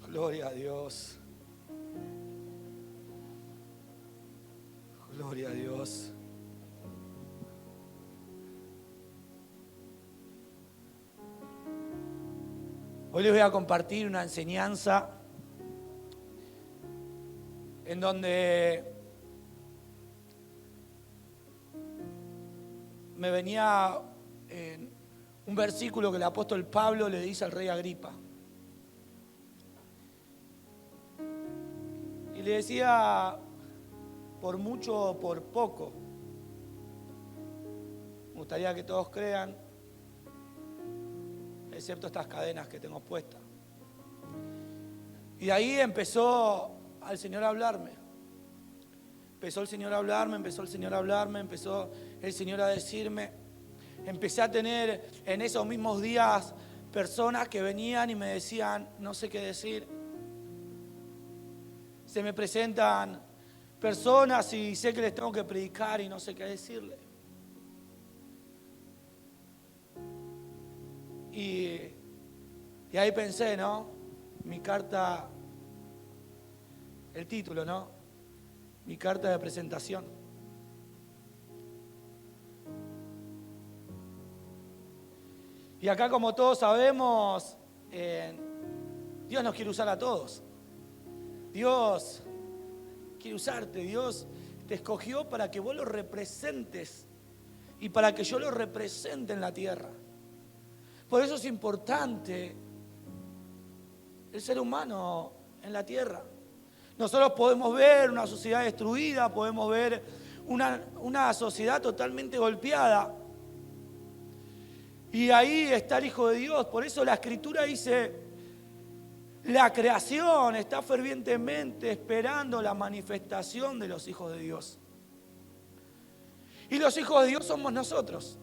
Gloria a Dios. Gloria a Dios. Hoy les voy a compartir una enseñanza en donde me venía un versículo que el apóstol Pablo le dice al rey Agripa. Y le decía, por mucho o por poco, me gustaría que todos crean, excepto estas cadenas que tengo puestas. Y de ahí empezó el Señor a hablarme. Empezó el Señor a hablarme, empezó el Señor a hablarme, empezó el Señor a decirme. Empecé a tener en esos mismos días personas que venían y me decían, no sé qué decir. Se me presentan personas y sé que les tengo que predicar y no sé qué decirles. Y ahí pensé, ¿no? Mi carta, el título, ¿no? Mi carta de presentación. Y acá, como todos sabemos, Dios nos quiere usar a todos. Dios quiere usarte. Dios te escogió para que vos lo representes y para que yo lo represente en la tierra. Por eso es importante el ser humano en la tierra. Nosotros podemos ver una sociedad destruida, podemos ver una sociedad totalmente golpeada. Y ahí está el Hijo de Dios. Por eso la Escritura dice, la creación está fervientemente esperando la manifestación de los hijos de Dios. Y los hijos de Dios somos nosotros.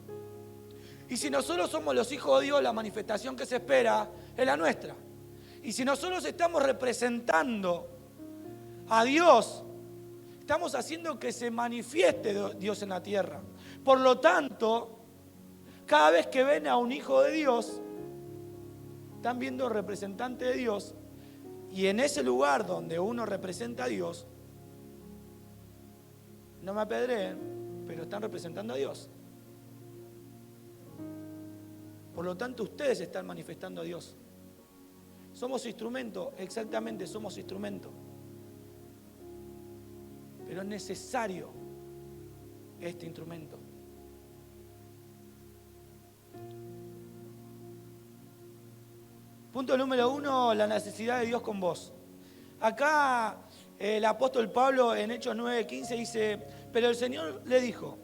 Y si nosotros somos los hijos de Dios, la manifestación que se espera es la nuestra. Y si nosotros estamos representando a Dios, estamos haciendo que se manifieste Dios en la tierra. Por lo tanto, cada vez que ven a un hijo de Dios, están viendo representante de Dios. Y en ese lugar donde uno representa a Dios, no me apedreen, pero están representando a Dios. Por lo tanto, ustedes están manifestando a Dios. Somos instrumento, exactamente, somos instrumento. Pero es necesario este instrumento. Punto número 1, la necesidad de Dios con vos. Acá el apóstol Pablo en Hechos 9:15 dice, pero el Señor le dijo,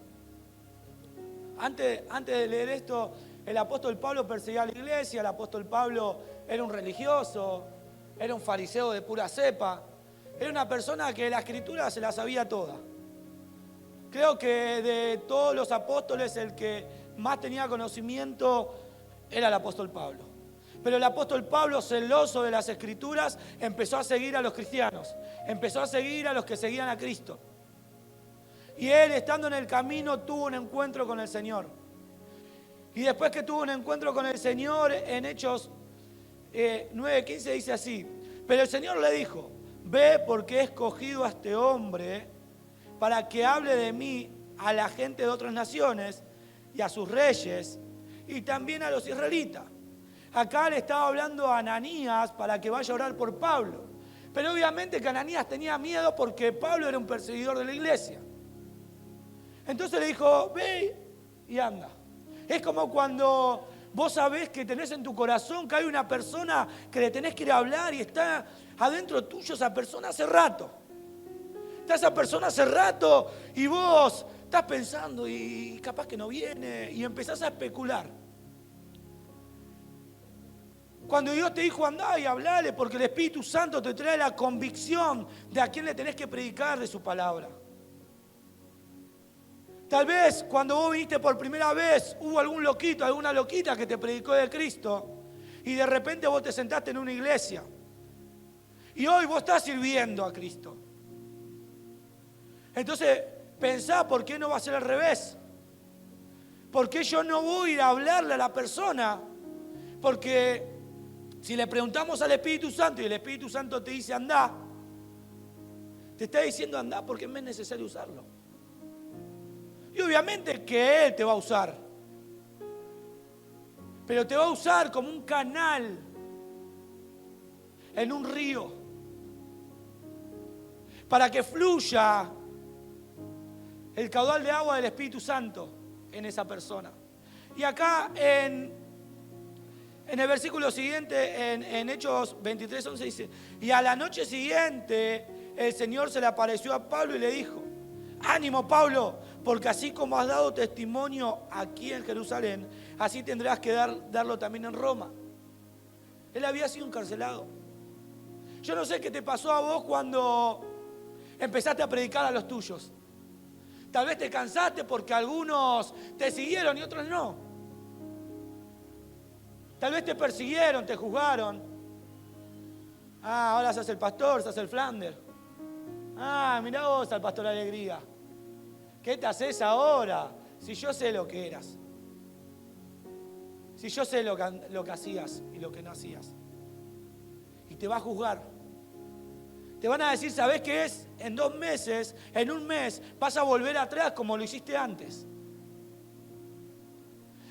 antes de leer esto, el apóstol Pablo perseguía a la iglesia, el apóstol Pablo era un religioso, era un fariseo de pura cepa, era una persona que la Escritura se la sabía toda. Creo que de todos los apóstoles el que más tenía conocimiento era el apóstol Pablo. Pero el apóstol Pablo, celoso de las Escrituras, empezó a seguir a los cristianos, empezó a seguir a los que seguían a Cristo. Y él, estando en el camino, tuvo un encuentro con el Señor. Y después que tuvo un encuentro con el Señor, en Hechos 9:15 dice así, pero el Señor le dijo, ve porque he escogido a este hombre para que hable de mí a la gente de otras naciones y a sus reyes y también a los israelitas. Acá le estaba hablando a Ananías para que vaya a orar por Pablo. Pero obviamente que Ananías tenía miedo porque Pablo era un perseguidor de la iglesia. Entonces le dijo, ve y anda. Es como cuando vos sabés que tenés en tu corazón que hay una persona que le tenés que ir a hablar y está adentro tuyo esa persona hace rato. Está esa persona hace rato y vos estás pensando y capaz que no viene y empezás a especular. Cuando Dios te dijo andá y hablale porque el Espíritu Santo te trae la convicción de a quién le tenés que predicar de su palabra. Tal vez cuando vos viniste por primera vez hubo algún loquito, alguna loquita que te predicó de Cristo y de repente vos te sentaste en una iglesia y hoy vos estás sirviendo a Cristo. Entonces pensá por qué no va a ser al revés. ¿Por qué yo no voy a ir a hablarle a la persona? Porque Si le preguntamos al Espíritu Santo y el Espíritu Santo te dice andá, te está diciendo andá porque me es necesario usarlo. Y obviamente que Él te va a usar, pero te va a usar como un canal en un río para que fluya el caudal de agua del Espíritu Santo en esa persona. Y acá en el versículo siguiente, en Hechos 23:11 dice, y a la noche siguiente el Señor se le apareció a Pablo y le dijo, ánimo Pablo, porque así como has dado testimonio aquí en Jerusalén, así tendrás que darlo también en Roma. Él había sido encarcelado. Yo no sé qué te pasó a vos cuando empezaste a predicar a los tuyos. Tal vez te cansaste porque algunos te siguieron y otros no. Tal vez te persiguieron, te juzgaron. Ah, ahora sos el pastor, sos el Flander. Ah, mirá vos al pastor Alegría. ¿Qué te haces ahora? Si yo sé lo que eras. Si yo sé lo que hacías y lo que no hacías. Y te va a juzgar. Te van a decir, ¿sabés qué es? En 2 meses, en 1 mes, vas a volver atrás como lo hiciste antes.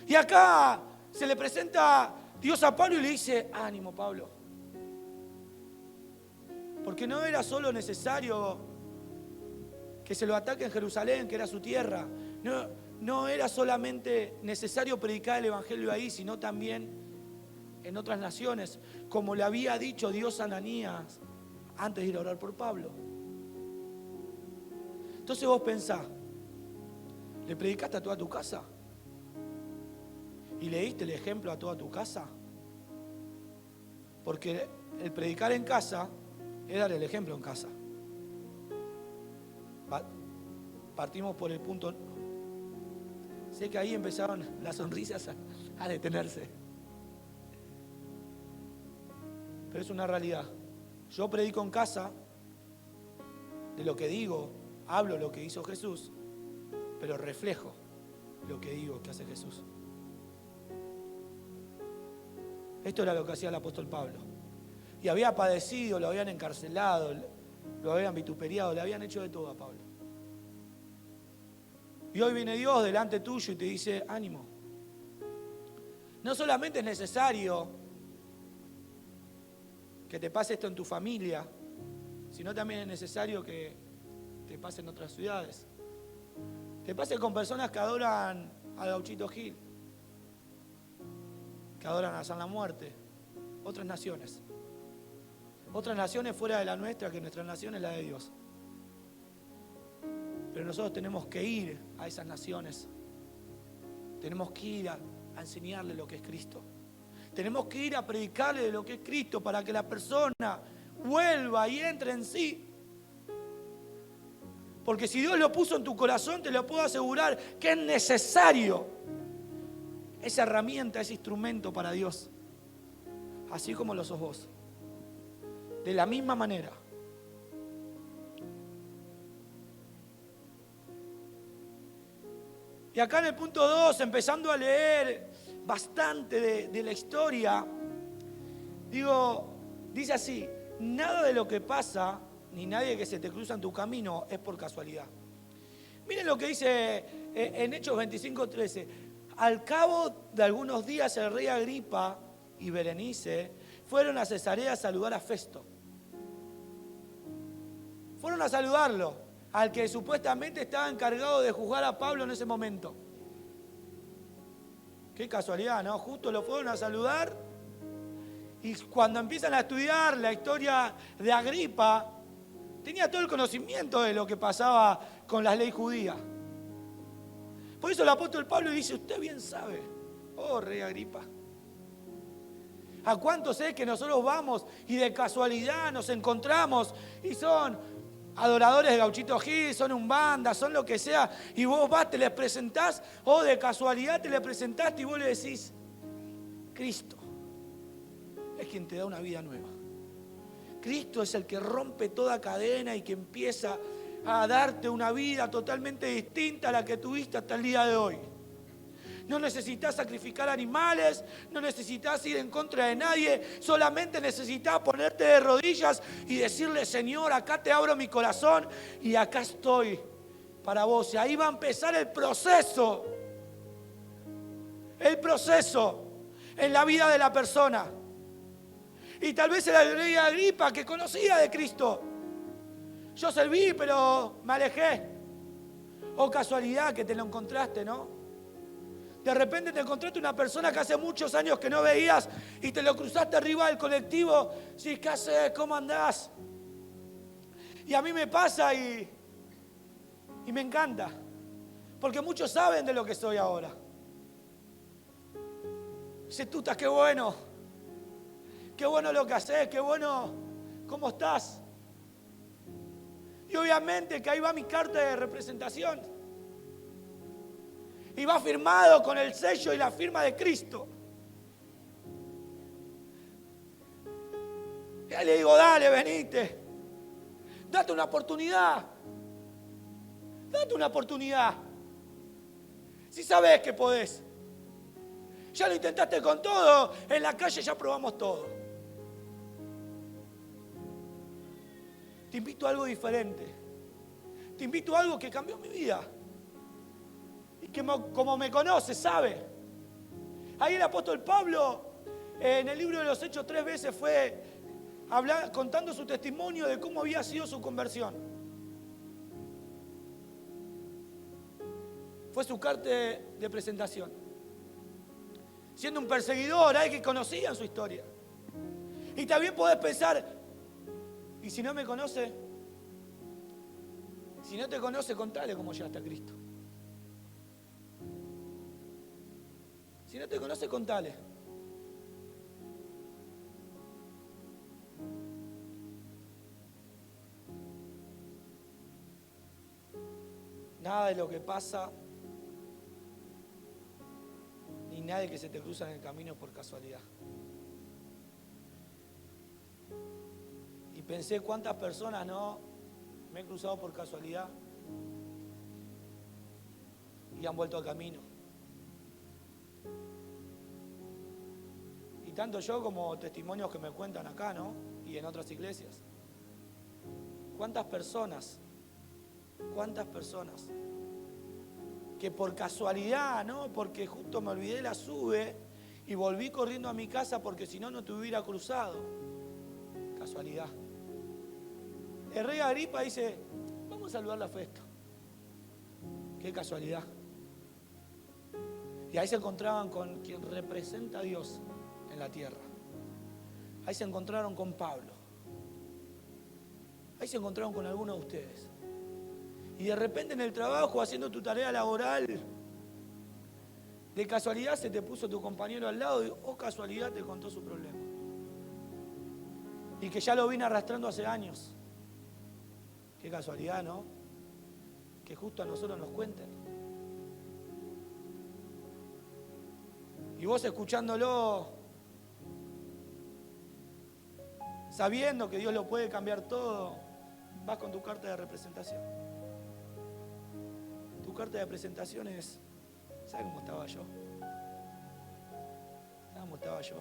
Y acá se le presenta Dios a Pablo y le dice, ánimo Pablo. Porque no era solo necesario que se lo ataque en Jerusalén, que era su tierra. No era solamente necesario predicar el evangelio ahí, sino también en otras naciones, como le había dicho Dios a Ananías antes de ir a orar por Pablo. Entonces vos pensás, ¿le predicaste a toda tu casa? ¿Y le diste el ejemplo a toda tu casa? Porque el predicar en casa es dar el ejemplo en casa. Partimos por el punto. Sé que ahí empezaron las sonrisas a detenerse. Pero es una realidad. Yo predico en casa de lo que digo, hablo lo que hizo Jesús, pero reflejo lo que digo que hace Jesús. Esto era lo que hacía el apóstol Pablo. Y había padecido, lo habían encarcelado, lo habían vituperiado, le habían hecho de todo a Pablo. Y hoy viene Dios delante tuyo y te dice, ánimo. No solamente es necesario que te pase esto en tu familia, sino también es necesario que te pase en otras ciudades. Te pase con personas que adoran al Gauchito Gil, que adoran a San la Muerte, otras naciones. Otras naciones fuera de la nuestra, que nuestra nación es la de Dios. Pero nosotros tenemos que ir a esas naciones. Tenemos que ir a enseñarle lo que es Cristo. Tenemos que ir a predicarle de lo que es Cristo para que la persona vuelva y entre en sí. Porque si Dios lo puso en tu corazón, te lo puedo asegurar que es necesario esa herramienta, ese instrumento para Dios. Así como lo sos vos. De la misma manera. Y acá en el punto 2, empezando a leer bastante de la historia, dice así, nada de lo que pasa, ni nadie que se te cruza en tu camino es por casualidad. Miren lo que dice en Hechos 25:13. Al cabo de algunos días el rey Agripa y Berenice fueron a Cesarea a saludar a Festo. Fueron a saludarlo, al que supuestamente estaba encargado de juzgar a Pablo en ese momento. Qué casualidad, ¿no? Justo lo fueron a saludar y cuando empiezan a estudiar la historia de Agripa, tenía todo el conocimiento de lo que pasaba con la ley judía. Por eso el apóstol Pablo dice, usted bien sabe, oh rey Agripa. ¿A cuántos es que nosotros vamos y de casualidad nos encontramos y son adoradores de Gauchito Gil, son umbanda, son lo que sea, y vos vas, te les presentás, o de casualidad te les presentaste y vos le decís, Cristo es quien te da una vida nueva. Cristo es el que rompe toda cadena y que empieza a darte una vida totalmente distinta a la que tuviste hasta el día de hoy. No necesitas sacrificar animales, no necesitas ir en contra de nadie, solamente necesitas ponerte de rodillas y decirle: Señor, acá te abro mi corazón y acá estoy para vos. Y ahí va a empezar el proceso en la vida de la persona. Y tal vez era el rey Agripa, que conocía de Cristo. Yo serví, pero me alejé. O casualidad que te lo encontraste, ¿no? De repente te encontraste una persona que hace muchos años que no veías y te lo cruzaste arriba del colectivo. Sí, ¿qué haces? ¿Cómo andás? Y a mí me pasa y me encanta. Porque muchos saben de lo que soy ahora. Dice: Tuta, qué bueno. Qué bueno lo que haces, qué bueno cómo estás. Y obviamente que ahí va mi carta de representación. Y va firmado con el sello y la firma de Cristo. Y ahí le digo: dale, venite. Date una oportunidad. Date una oportunidad. Si sabes que podés. Ya lo intentaste con todo. En la calle ya probamos todo. Te invito a algo diferente. Te invito a algo que cambió mi vida. Y que como me conoce, sabe. Ahí el apóstol Pablo, en el libro de los Hechos, 3 veces fue contando su testimonio de cómo había sido su conversión. Fue su carta de presentación. Siendo un perseguidor, alguien que conocía su historia. Y también podés pensar: ¿y si no me conoce? Si no te conoce, contale cómo llegaste a Cristo. Si no te conoce, contale. Nada de lo que pasa, ni nada que se te cruza en el camino por casualidad. Y pensé cuántas personas no me he cruzado por casualidad y han vuelto al camino. Y tanto yo como testimonios que me cuentan acá, ¿no? Y en otras iglesias. ¿Cuántas personas que por casualidad, ¿no? Porque justo me olvidé la sube y volví corriendo a mi casa porque si no, no te hubiera cruzado. Casualidad. El rey Agripa dice: vamos a saludar la fiesta. Qué casualidad. Y ahí se encontraban con quien representa a Dios en la tierra. Ahí se encontraron con Pablo. Ahí se encontraron con algunos de ustedes. Y de repente en el trabajo, haciendo tu tarea laboral, de casualidad se te puso tu compañero al lado y casualidad te contó su problema. Y que ya lo vine arrastrando hace años. Qué casualidad, ¿no? Que justo a nosotros nos cuenten. Y vos escuchándolo, sabiendo que Dios lo puede cambiar todo, vas con tu carta de representación. Tu carta de presentación es: ¿sabes cómo estaba yo? ¿Sabes cómo estaba yo?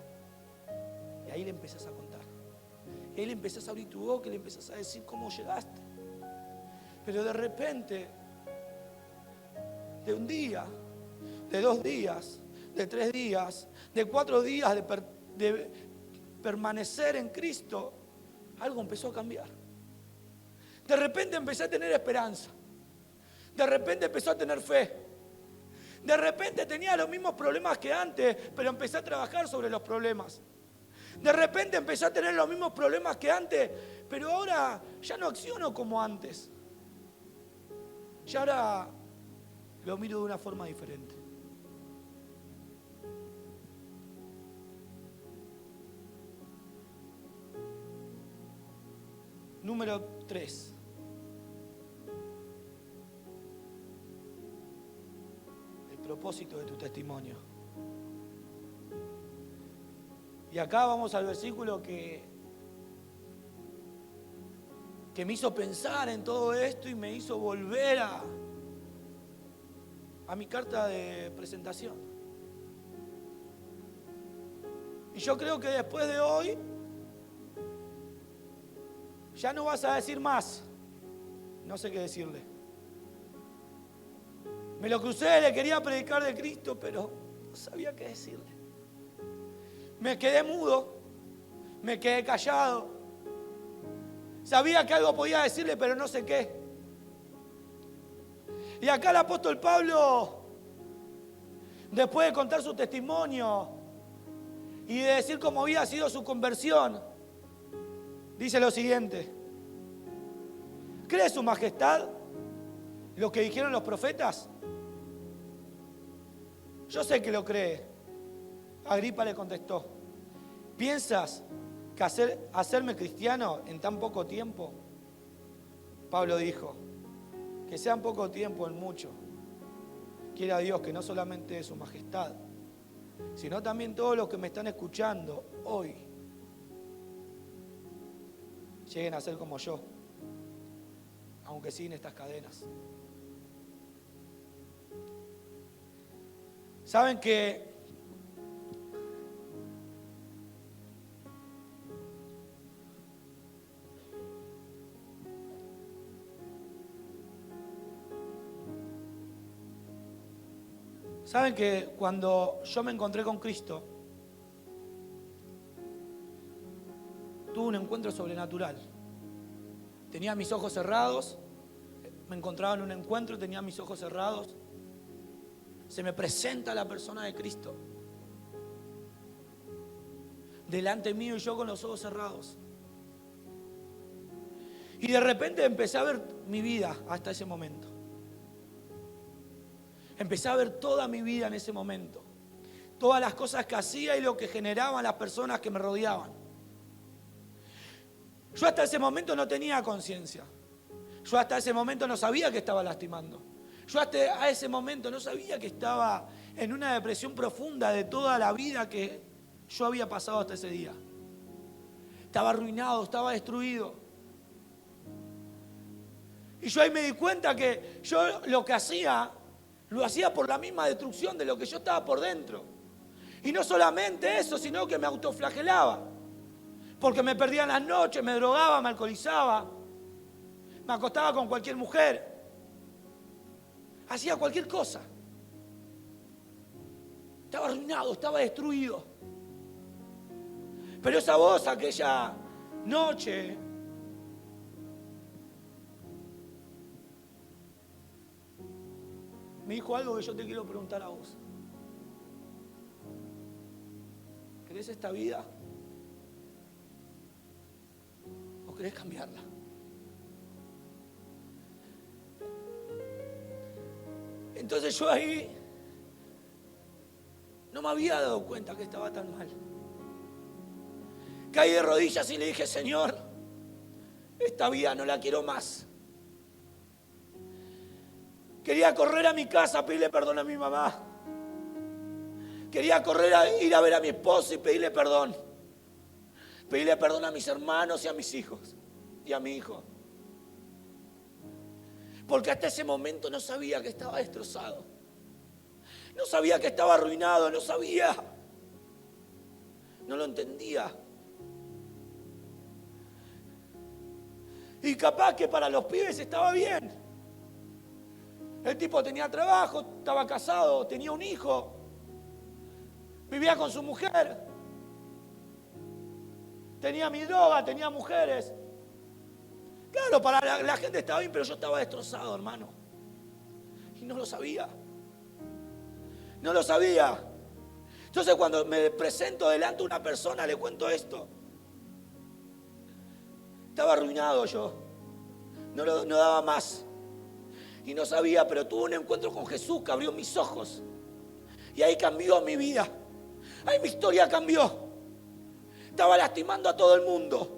Y ahí le empezás a contar. Y ahí le empezás a abrir tu boca y le empezás a decir cómo llegaste. Pero de repente, de un día, de 2 días, de 3 días, de 4 días de permanecer en Cristo, algo empezó a cambiar. De repente empecé a tener esperanza. De repente empezó a tener fe. De repente tenía los mismos problemas que antes, pero empecé a trabajar sobre los problemas. De repente empecé a tener los mismos problemas que antes, pero ahora ya no acciono como antes. Y ahora lo miro de una forma diferente. Número 3. El propósito de tu testimonio. Y acá vamos al versículo que me hizo pensar en todo esto y me hizo volver a mi carta de presentación. Y yo creo que después de hoy ya no vas a decir más. No sé qué decirle. Me lo crucé, le quería predicar de Cristo, pero no sabía qué decirle. Me quedé mudo, me quedé callado. Sabía que algo podía decirle, pero no sé qué. Y acá el apóstol Pablo, después de contar su testimonio y de decir cómo había sido su conversión, dice lo siguiente: ¿cree su majestad lo que dijeron los profetas? Yo sé que lo cree. Agripa le contestó: ¿piensas que hacerme cristiano en tan poco tiempo? Pablo dijo: que sea en poco tiempo, en mucho. Quiera Dios que no solamente su majestad, sino también todos los que me están escuchando hoy lleguen a ser como yo, aunque siguen estas cadenas. Saben que cuando yo me encontré con Cristo, tuve un encuentro sobrenatural. Tenía mis ojos cerrados, me encontraba en un encuentro, tenía mis ojos cerrados. Se me presenta la persona de Cristo delante mío y yo con los ojos cerrados. Y de repente empecé a ver mi vida hasta ese momento. Empecé a ver toda mi vida en ese momento. Todas las cosas que hacía y lo que generaban las personas que me rodeaban. Yo hasta ese momento no tenía conciencia. Yo hasta ese momento no sabía que estaba lastimando. Yo hasta ese momento no sabía que estaba en una depresión profunda de toda la vida que yo había pasado hasta ese día. Estaba arruinado, estaba destruido. Y yo ahí me di cuenta que yo lo que hacía, lo hacía por la misma destrucción de lo que yo estaba por dentro. Y no solamente eso, sino que me autoflagelaba. Porque me perdía en las noches, me drogaba, me alcoholizaba, me acostaba con cualquier mujer. Hacía cualquier cosa. Estaba arruinado, estaba destruido. Pero esa voz aquella noche me dijo algo que yo te quiero preguntar a vos. ¿Querés esta vida? ¿O querés cambiarla? Entonces yo ahí no me había dado cuenta que estaba tan mal. Caí de rodillas y le dije: Señor, esta vida no la quiero más. Quería correr a mi casa a pedirle perdón a mi mamá. Quería correr a ir a ver a mi esposo y pedirle perdón. Pedirle perdón a mis hermanos y a mis hijos y a mi hijo. Porque hasta ese momento no sabía que estaba destrozado. No sabía que estaba arruinado, no sabía. No lo entendía. Y capaz que para los pibes estaba bien. El tipo tenía trabajo, estaba casado, tenía un hijo, vivía con su mujer, tenía mi droga, tenía mujeres. Claro, para la gente estaba bien, pero yo estaba destrozado, hermano. Y no lo sabía. No lo sabía. Entonces cuando me presento delante de una persona, le cuento esto. Estaba arruinado yo. No daba más. Y no sabía, pero tuve un encuentro con Jesús que abrió mis ojos. Y ahí cambió mi vida. Ahí mi historia cambió. Estaba lastimando a todo el mundo.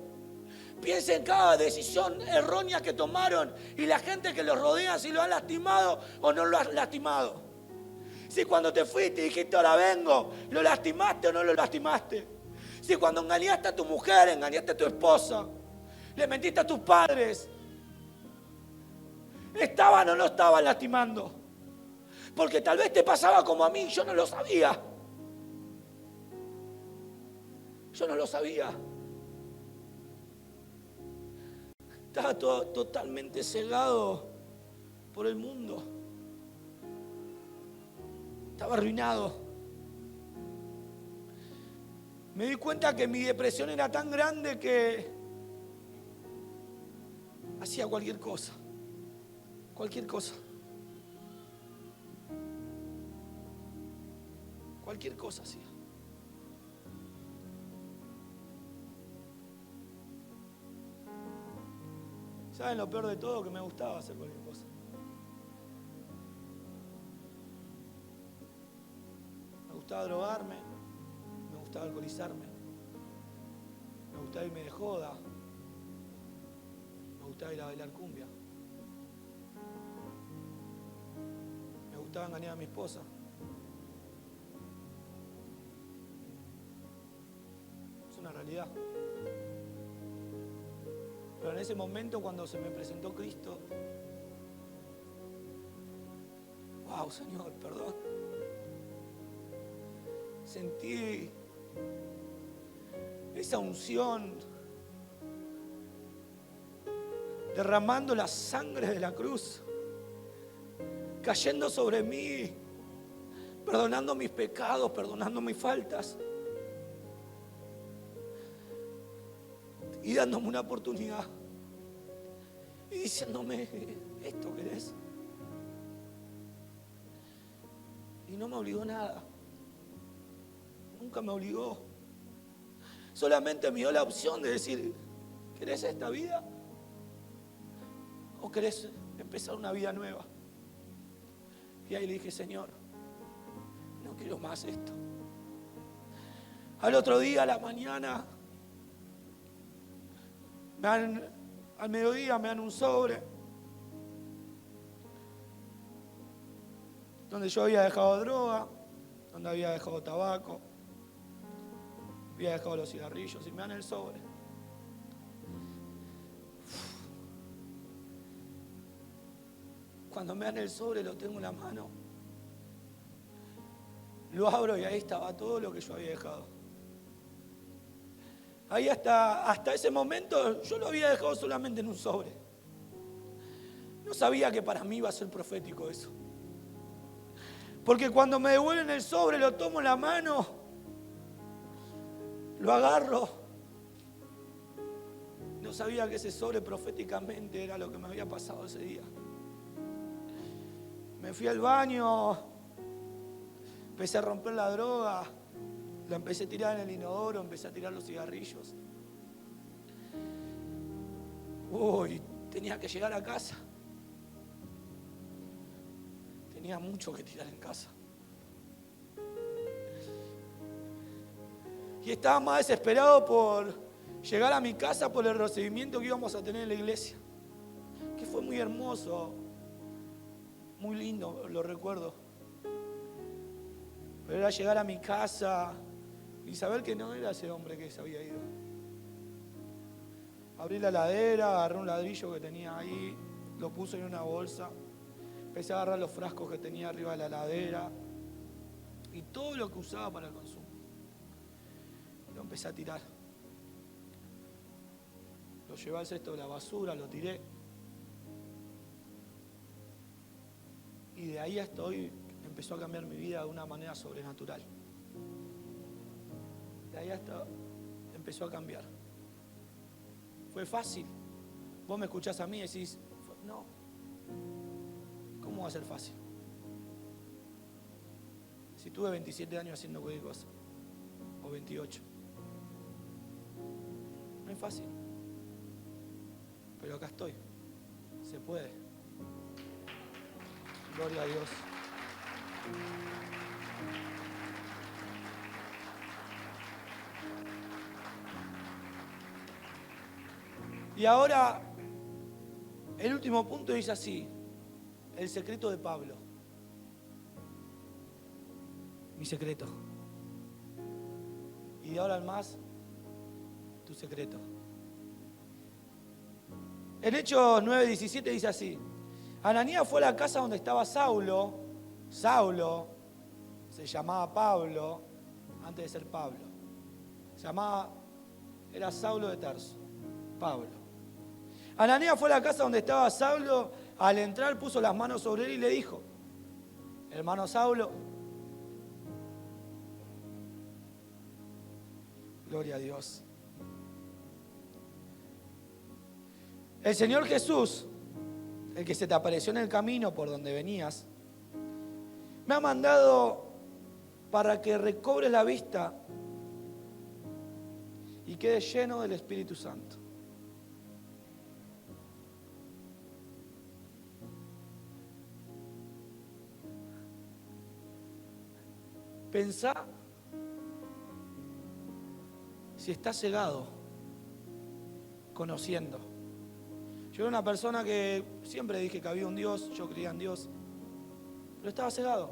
Piensa en cada decisión errónea que tomaron y la gente que los rodea, si lo han lastimado o no lo has lastimado. Si cuando te fuiste y dijiste ahora vengo, lo lastimaste o no lo lastimaste. Si cuando engañaste a tu mujer, engañaste a tu esposa, le mentiste a tus padres, ¿estaban o no estaban lastimando? Porque tal vez te pasaba como a mí, yo no lo sabía. Yo no lo sabía. Estaba totalmente cegado por el mundo. Estaba arruinado. Me di cuenta que mi depresión era tan grande que hacía cualquier cosa. Cualquier cosa. Cualquier cosa hacía. ¿Saben lo peor de todo? Que me gustaba hacer cualquier cosa. Me gustaba drogarme, me gustaba alcoholizarme, me gustaba irme de joda, me gustaba ir a bailar cumbia, me gustaba engañar a mi esposa. Es una realidad. Pero en ese momento, cuando se me presentó Cristo, wow, Señor, perdón. Sentí esa unción derramando la sangre de la cruz, cayendo sobre mí, perdonando mis pecados, perdonando mis faltas y dándome una oportunidad y diciéndome, ¿esto querés? Y no me obligó nada. Nunca me obligó. Solamente me dio la opción de decir, ¿querés esta vida? ¿O querés empezar una vida nueva? Y ahí le dije, Señor, no quiero más esto. Al otro día, a la mañana, al mediodía me dan un sobre donde yo había dejado droga, donde había dejado tabaco, había dejado los cigarrillos y me dan el sobre. Cuando me dan el sobre lo tengo en la mano, lo abro y ahí estaba todo lo que yo había dejado. Ahí hasta ese momento yo lo había dejado solamente en un sobre. No sabía que para mí iba a ser profético eso. Porque cuando me devuelven el sobre, lo tomo en la mano, lo agarro. No sabía que ese sobre proféticamente era lo que me había pasado ese día. Me fui al baño, empecé a romper la droga, la empecé a tirar en el inodoro, empecé a tirar los cigarrillos. Uy, tenía que llegar a casa. Tenía mucho que tirar en casa. Y estaba más desesperado por llegar a mi casa por el recibimiento que íbamos a tener en la iglesia. Que fue muy hermoso, muy lindo, lo recuerdo. Pero era llegar a mi casa y saber que no era ese hombre que se había ido. Abrí la heladera, agarré un ladrillo que tenía ahí, lo puse en una bolsa, empecé a agarrar los frascos que tenía arriba de la heladera y todo lo que usaba para el consumo. Lo empecé a tirar. Lo llevé al cesto de la basura, lo tiré. Y de ahí hasta hoy empezó a cambiar mi vida de una manera sobrenatural. De ahí hasta empezó a cambiar. Fue fácil. Vos me escuchás a mí y decís, no, ¿cómo va a ser fácil? Si tuve 27 años haciendo cualquier cosa, o 28. No es fácil. Pero acá estoy. Se puede. Gloria a Dios. Y ahora, el último punto dice así, el secreto de Pablo. Mi secreto. Y de ahora en más, tu secreto. En Hechos 9:17 dice así, Ananías fue a la casa donde estaba Saulo se llamaba Pablo antes de ser Pablo. Era Saulo de Tarso, Pablo. Ananías fue a la casa donde estaba Saulo. Al entrar puso las manos sobre él y le dijo: hermano Saulo, gloria a Dios. El Señor Jesús, el que se te apareció en el camino por donde venías, me ha mandado para que recobres la vista y quedes lleno del Espíritu Santo. Pensá si estás cegado, conociendo. Yo era una persona que siempre dije que había un Dios, yo creía en Dios, pero estaba cegado.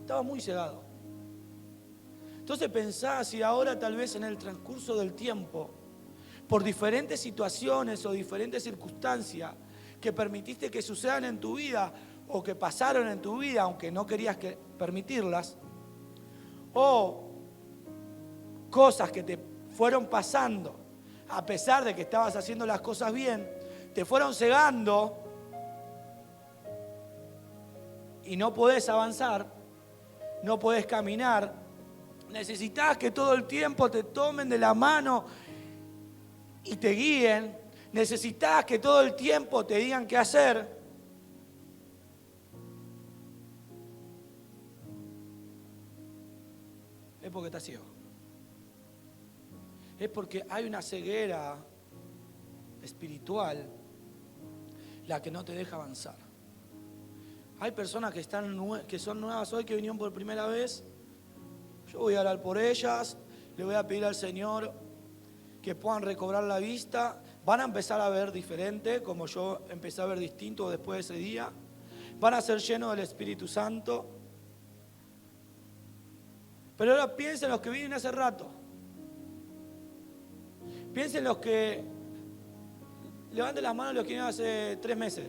Estaba muy cegado. Entonces pensá si ahora tal vez en el transcurso del tiempo, por diferentes situaciones o diferentes circunstancias que permitiste que sucedan en tu vida o que pasaron en tu vida, aunque no querías permitirlas, o cosas que te fueron pasando a pesar de que estabas haciendo las cosas bien, te fueron cegando y no podés avanzar, no podés caminar, necesitas que todo el tiempo te tomen de la mano y te guíen, necesitas que todo el tiempo te digan qué hacer. Es porque estás ciego. Es porque hay una ceguera espiritual la que no te deja avanzar. Hay personas que son nuevas hoy, que vinieron por primera vez. Yo voy a orar por ellas, le voy a pedir al Señor que puedan recobrar la vista. Van a empezar a ver diferente, como yo empecé a ver distinto después de ese día. Van a ser llenos del Espíritu Santo. Pero ahora piensen los que vienen hace rato. Piensen los que levanten las manos los que vinieron hace 3 meses.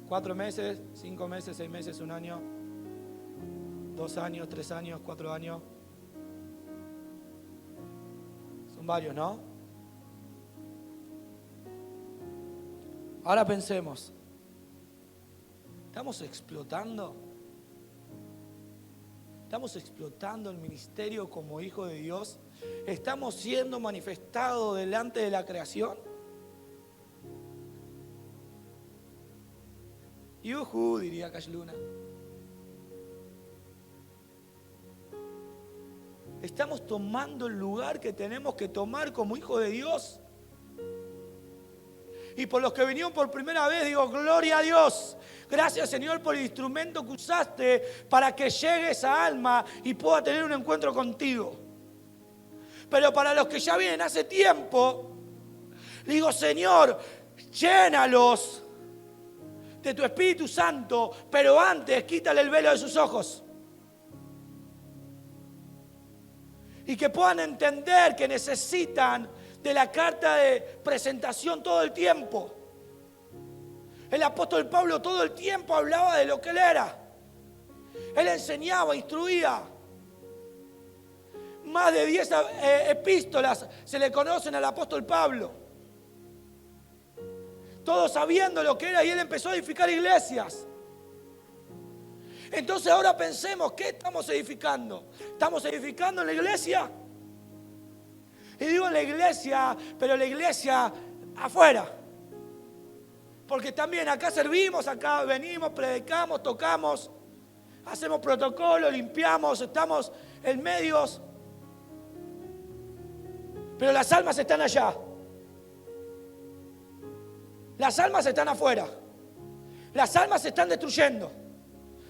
¿4 meses, 5 meses, 6 meses, 1 año, 2 años, 3 años, 4 años? Son varios, ¿no? Ahora pensemos. ¿Estamos explotando? ¿Estamos explotando el ministerio como hijo de Dios? ¿Estamos siendo manifestados delante de la creación? ¡Yujú!, diría Cash Luna. ¿Estamos tomando el lugar que tenemos que tomar como hijo de Dios? Y por los que vinieron por primera vez, digo, gloria a Dios. Gracias, Señor, por el instrumento que usaste para que llegue esa alma y pueda tener un encuentro contigo. Pero para los que ya vienen hace tiempo, digo, Señor, llénalos de tu Espíritu Santo, pero antes quítale el velo de sus ojos. Y que puedan entender que necesitan de la carta de presentación todo el tiempo. El apóstol Pablo todo el tiempo hablaba de lo que él era. Él enseñaba, instruía. Más de 10 epístolas se le conocen al apóstol Pablo. Todos sabiendo lo que era, y él empezó a edificar iglesias. Entonces ahora pensemos, ¿qué estamos edificando? ¿Estamos edificando en la iglesia? Y digo en la iglesia, pero la iglesia afuera. Porque también acá servimos, acá venimos, predicamos, tocamos, hacemos protocolo, limpiamos, estamos en medios. Pero las almas están allá. Las almas están afuera. Las almas se están destruyendo.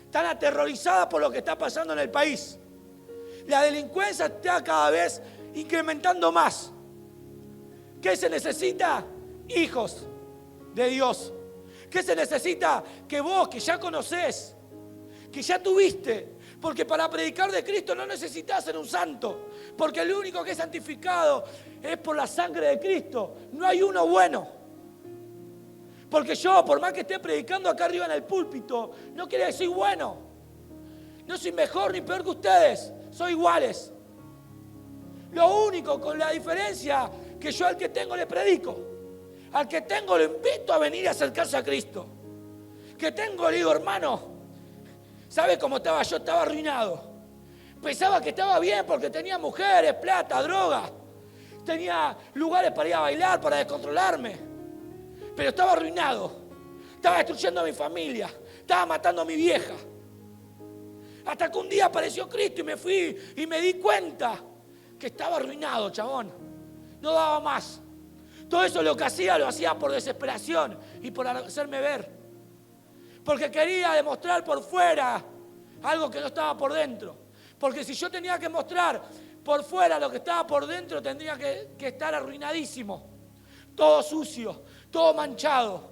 Están aterrorizadas por lo que está pasando en el país. La delincuencia está cada vez incrementando más. ¿Qué se necesita? Hijos de Dios. ¿Qué se necesita? Que vos, que ya conocés, que ya tuviste, porque para predicar de Cristo no necesitas ser un santo, porque el único que es santificado es por la sangre de Cristo. No hay uno bueno. Porque yo, por más que esté predicando acá arriba en el púlpito, no quiere decir bueno. No soy mejor ni peor que ustedes, soy iguales. Lo único con la diferencia que yo al que tengo le predico. Al que tengo lo invito a venir a acercarse a Cristo. Que tengo le digo, hermano, ¿sabes cómo estaba? Yo estaba arruinado. Pensaba que estaba bien porque tenía mujeres, plata, droga. Tenía lugares para ir a bailar, para descontrolarme. Pero estaba arruinado. Estaba destruyendo a mi familia. Estaba matando a mi vieja. Hasta que un día apareció Cristo y me fui y me di cuenta que estaba arruinado, chabón. No daba más. Todo eso lo hacía por desesperación y por hacerme ver. Porque quería demostrar por fuera algo que no estaba por dentro. Porque si yo tenía que mostrar por fuera lo que estaba por dentro, tendría que estar arruinadísimo. Todo sucio, todo manchado.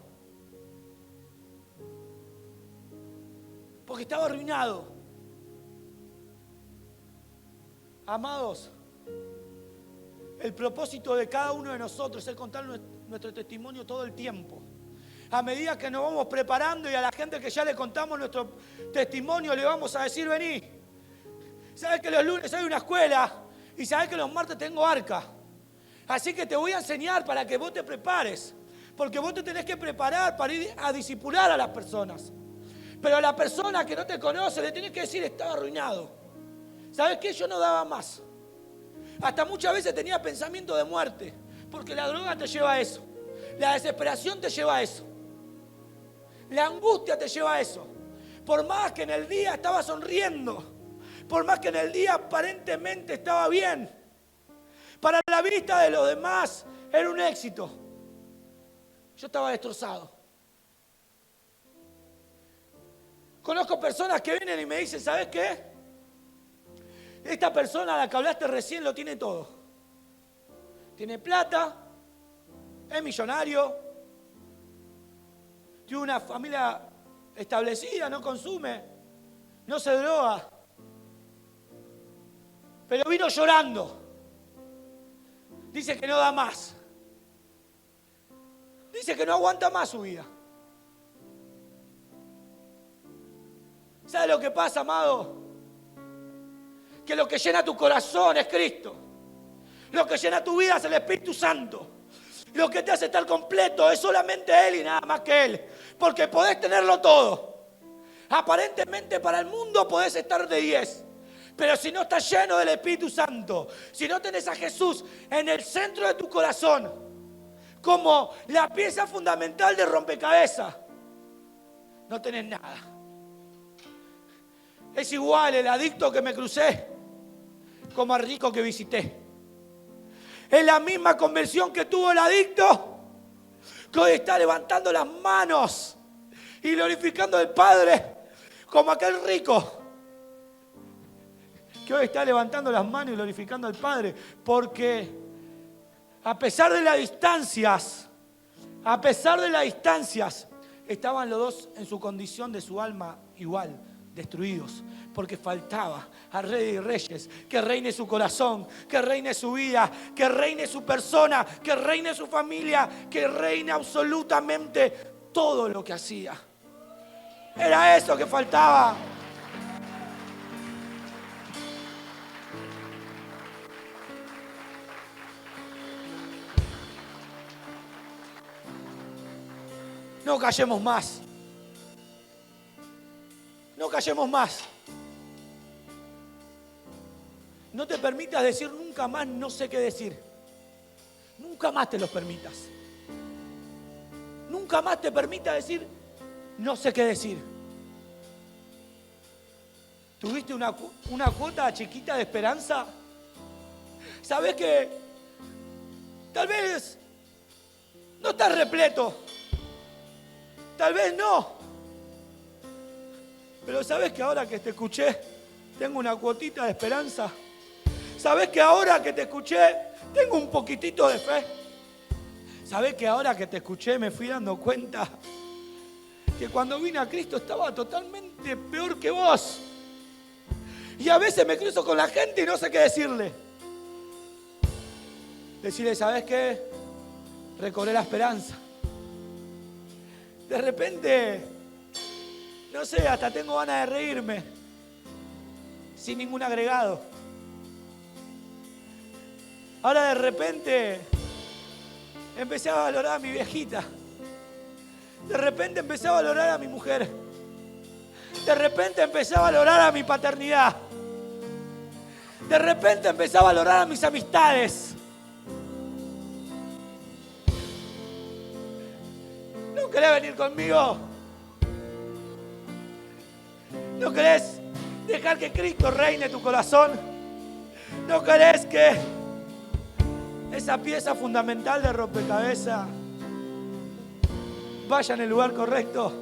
Porque estaba arruinado. Amados, el propósito de cada uno de nosotros es contar nuestro testimonio todo el tiempo. A medida que nos vamos preparando y a la gente que ya le contamos nuestro testimonio, le vamos a decir, vení. Sabes que los lunes hay una escuela y sabes que los martes tengo arca. Así que te voy a enseñar para que vos te prepares. Porque vos te tenés que preparar para ir a discipular a las personas. Pero a la persona que no te conoce le tenés que decir, estaba arruinado. ¿Sabes qué? Yo no daba más. Hasta muchas veces tenía pensamiento de muerte. Porque la droga te lleva a eso. La desesperación te lleva a eso. La angustia te lleva a eso. Por más que en el día estaba sonriendo. Por más que en el día aparentemente estaba bien. Para la vista de los demás era un éxito. Yo estaba destrozado. Conozco personas que vienen y me dicen, ¿sabes qué? Esta persona a la que hablaste recién lo tiene todo. Tiene plata, es millonario, tiene una familia establecida, no consume, no se droga. Pero vino llorando. Dice que no da más. Dice que no aguanta más su vida. ¿Sabes lo que pasa, amado? Que lo que llena tu corazón es Cristo. Lo que llena tu vida es el Espíritu Santo. Lo que te hace estar completo es solamente Él y nada más que Él. Porque podés tenerlo todo. Aparentemente para el mundo podés estar de 10. Pero si no estás lleno del Espíritu Santo, si no tenés a Jesús en el centro de tu corazón, como la pieza fundamental de rompecabezas, no tenés nada. Es igual el adicto que me crucé como al rico que visité. Es la misma conversión que tuvo el adicto, que hoy está levantando las manos y glorificando al Padre como aquel rico que hoy está levantando las manos y glorificando al Padre, porque a pesar de las distancias, estaban los dos en su condición de su alma igual, destruidos, porque faltaba al Rey de Reyes que reine su corazón, que reine su vida, que reine su persona, que reine su familia, que reine absolutamente todo lo que hacía. Era eso que faltaba. No callemos más. No callemos más. No te permitas decir nunca más no sé qué decir. Nunca más te los permitas. Nunca más te permitas decir no sé qué decir. ¿Tuviste una cuota chiquita de esperanza? ¿Sabés que tal vez no estás repleto? Tal vez no. Pero ¿sabés que ahora que te escuché tengo una cuotita de esperanza? ¿Sabés que ahora que te escuché tengo un poquitito de fe? ¿Sabés que ahora que te escuché me fui dando cuenta que cuando vine a Cristo estaba totalmente peor que vos? Y a veces me cruzo con la gente y no sé qué decirle. Decirle, ¿sabés qué? Recobré la esperanza. De repente, no sé, hasta tengo ganas de reírme. sin ningún agregado. Ahora de repente empecé a valorar a mi viejita. De repente empecé a valorar a mi mujer. De repente empecé a valorar a mi paternidad. De repente empecé a valorar a mis amistades. ¿No querés venir conmigo? ¿No querés dejar que Cristo reine tu corazón? ¿No querés que esa pieza fundamental de rompecabezas vaya en el lugar correcto?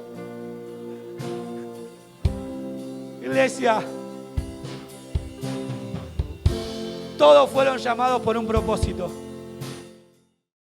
Iglesia, todos fueron llamados por un propósito.